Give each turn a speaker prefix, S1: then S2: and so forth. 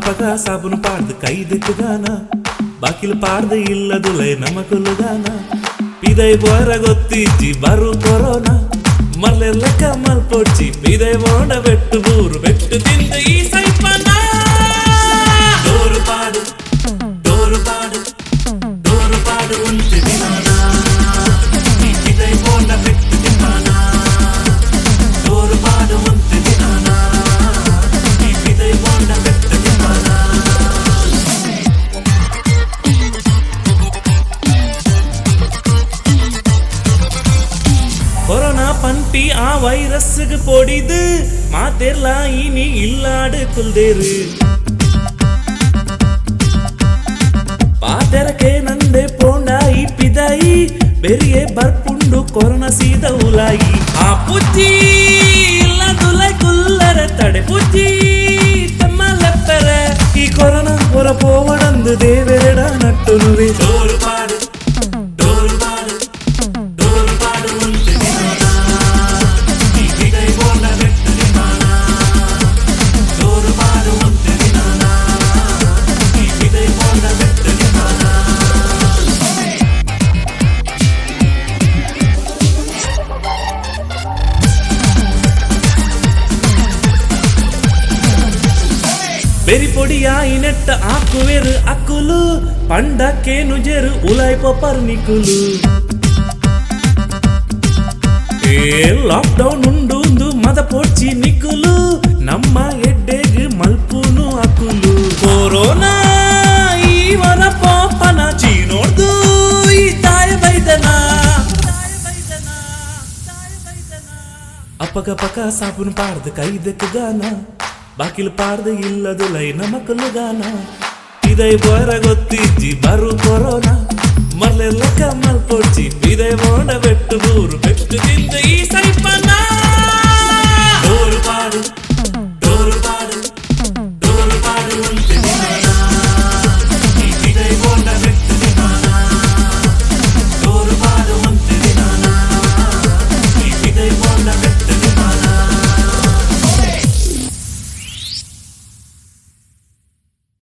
S1: ಪಗ ಸಾಬುನು ಪಾಡ್ದು ಕೈದೆಕ್ಕುಗಾನ ಬಾಕಿಲು ಪಾಡ್ದು ಇಲ್ಲದುಲೈ ನಮಕುಲುಗಾನ ಪಿದೈ ಬೋರ ಗೊತ್ತಿಜ್ಜಿ ಬರು ಕೊರೋನಾ ಮಲ್ಲೆಲ್ಲಕ ಮಲ್ಪೊಡ್ಚಿ ಪಿದೈ ಬೋಂಡ ಬೆಟ್ಟು ಬೂರು ಬೆಟ್ಟು ತಿಂದು ಈ ಸೈಪನ ಡೋರು ಪಾಡು ಡೋರು ಪಾಡು ಡೋರು ಪಾಡು ಉಂಟು ದಿನಾನ ಈ ಪಿದೈ ಬೋಂಡ ಬೆಟ್ಟು ತಿಂಪಾನ ಡೋರು ಪಾಡು ಉಂಟು ದಿನಾನ ಈ ಪಿದೈ ಬೋಂಡ ಬೆಟ್ಟು ತಿಂಪಾನ கொரோனா பண்டி ஆ வைரஸுக்கு பொடிது மாத்தேர்லாம் இனி இல்லாடு குல்தேரு பாத்தரக்கே நந்தே போண்டாಯಿ ಪಿದಾಯಿ ಬೆರಿಯೇ ಬರ್ಪುಂಡು ಕೊರೋನಾ ಸೀದ ಉಲಾಯಿ ಆ ಪುಜ್ಜಿ ಇಲ್ಲದುಲೈ ಕುಲ್ಲರ ತಡೆ ಪುಜ್ಜಿ ತಮ್ಮಲೆಪ್ಪರ ಈ ಕೊರೋನಾ ಹೊರ ಪೋವಡಂದು ದೇವೆರಡ ನಟ್ಟುನುವೆ ಡೋರು ಪಾಡು ಡೋರು ಪಾಡು ಡೋರು ಪಾಡು ಉಂಟು ದಿನಾನ ಈ ಪಿದೈ ಬೋಂಡ ಬೆಟ್ಟು ದಿನಾನ ಡೋರು ಪಾಡು ಉಂಟು ದಿನಾನ ಈ ಪಿದೈ ಬೋಂಡ ಬೆಟ್ಟು ದಿನಾನ ಬೆರಿ పొడియాయి నెట్ట ఆకువేరు అక్కులు పండకేను జెరు ఉలై పొపర్ నికులు ఏ లాక్డౌన్ ఉండుంದು ಮದ ಪೋಡ್ಚಿ ನಿಕುಲು ನಮ್ಮ ಎಡ್ಡೆಗ್ ಮಲ್ಪುನು ಅಕ್ಕುಲು ಕೊರೋನಾ ಈ ವರ ಪೋಪನ ಚೀನೋಡ್ದು ಈ ತಾಯ ಬೈದನ ಅಪ್ಪಗ ಪಕ ಸಾಬುನು ಪಾಡ್ದು ಕೈದೆಕ್ಕುಗಾನ ಬಾಕಿಲು ಪಾಡ್ದು ಇಲ್ಲದುಲೈ ನಮಕುಲುಗಾನ ಪಿದೈ ಬೋರ ಗೊತ್ತಿಜ್ಜಿ ಬರು ಕೊರೋನಾ ಮಲ್ಲೆಲ್ಲಕ ಮಲ್ಪೊಡ್ಚಿ ಪಿದೈ ಬೋಂಡ ಬೆಟ್ಟು ಬೂರು ಬೆಟ್ಟು ತಿಂದು ಈ ಸೈಪನ